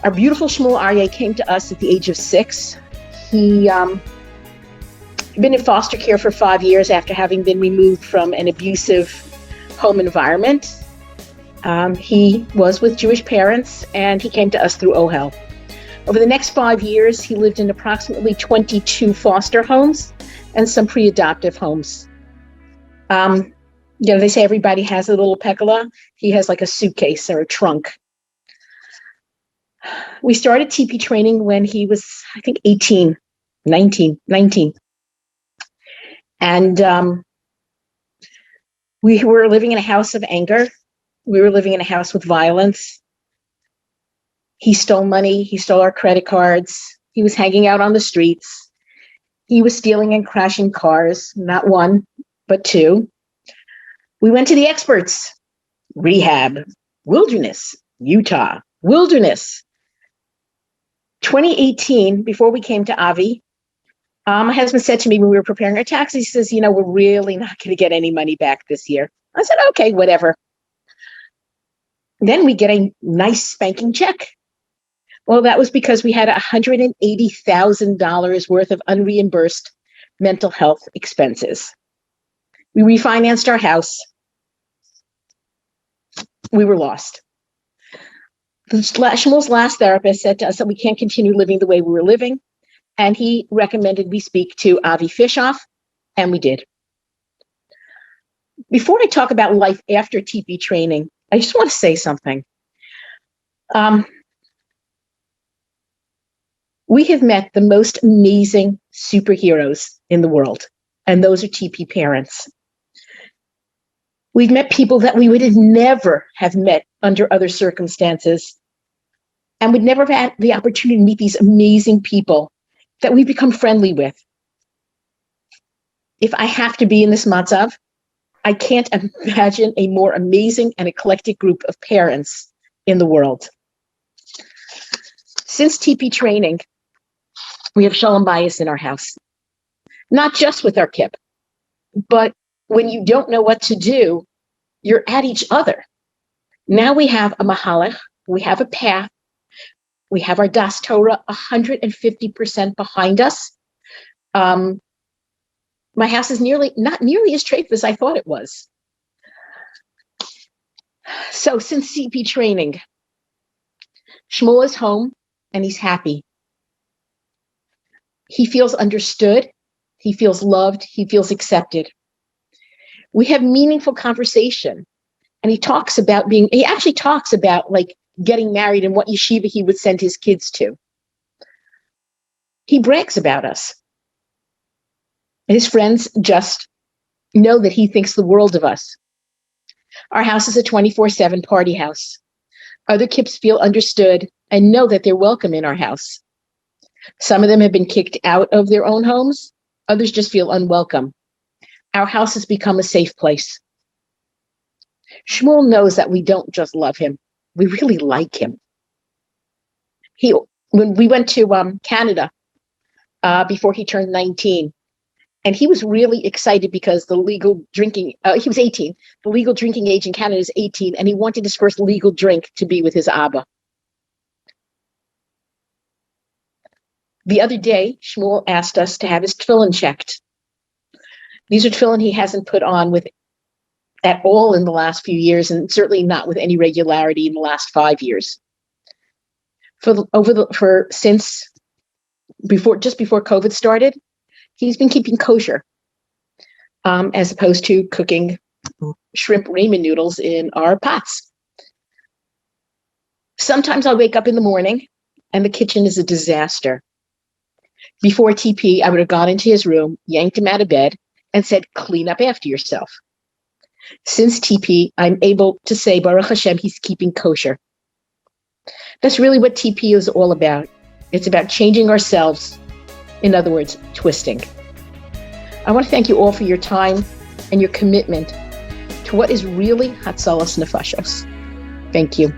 Our beautiful Shmuel Aryeh came to us at the age of 6. He been in foster care for 5 years after having been removed from an abusive home environment. He was with Jewish parents, and he came to us through OHEL. Over the next 5 years, he lived in approximately 22 foster homes and some pre-adoptive homes. They say everybody has a little pekala. He has like a suitcase or a trunk. We started TP training when he was, I think, 19. And we were living in a house of anger. We were living in a house with violence. He stole money. He stole our credit cards. He was hanging out on the streets. He was stealing and crashing cars, not one, but two. We went to the experts. Rehab, wilderness, Utah, wilderness. 2018, before we came to Avi, my husband said to me when we were preparing our taxes, he says, we're really not going to get any money back this year. I said, okay, whatever. Then we get a nice spanking check. Well, that was because we had $180,000 worth of unreimbursed mental health expenses. We refinanced our house. We were lost. Shmuel's last therapist said to us that we can't continue living the way we were living, and he recommended we speak to Avi Fishoff, and we did. Before I talk about life after TP training, I just want to say something. We have met the most amazing superheroes in the world, and those are TP parents. We've met people that we would have never have met under other circumstances, and would never have had the opportunity to meet these amazing people that we've become friendly with. If I have to be in this matzav, I can't imagine a more amazing and eclectic group of parents in the world. Since TP training, we have shalom bayis in our house, not just with our kipp, but when you don't know what to do, you're at each other. Now we have a mahalach, we have a path, we have our Das Torah 150% behind us. My house is not nearly as treif as I thought it was. So since CP training, Shmuel is home and he's happy. He feels understood, he feels loved, he feels accepted. We have meaningful conversation, and he actually talks about like getting married and what yeshiva he would send his kids to. He brags about us. His friends just know that he thinks the world of us. Our house is a 24/7 party house. Other kipps feel understood and know that they're welcome in our house. Some of them have been kicked out of their own homes. Others just feel unwelcome. Our house has become a safe place. Shmuel knows that we don't just love him. We really like him. When we went to Canada before he turned 19, and he was really excited because the legal drinking, he was 18. The legal drinking age in Canada is 18, and he wanted his first legal drink to be with his Abba. The other day, Shmuel asked us to have his tefillin checked. These are tefillin he hasn't put on at all in the last few years, and certainly not with any regularity in the last 5 years. Since before COVID started, he's been keeping kosher, as opposed to cooking shrimp ramen noodles in our pots. Sometimes I wake up in the morning and the kitchen is a disaster. Before TP, I would have gone into his room, yanked him out of bed, and said, clean up after yourself. Since TP, I'm able to say, Baruch Hashem, he's keeping kosher. That's really what TP is all about. It's about changing ourselves. In other words, twisting. I want to thank you all for your time and your commitment to what is really Hatzalas Nefashos. Thank you.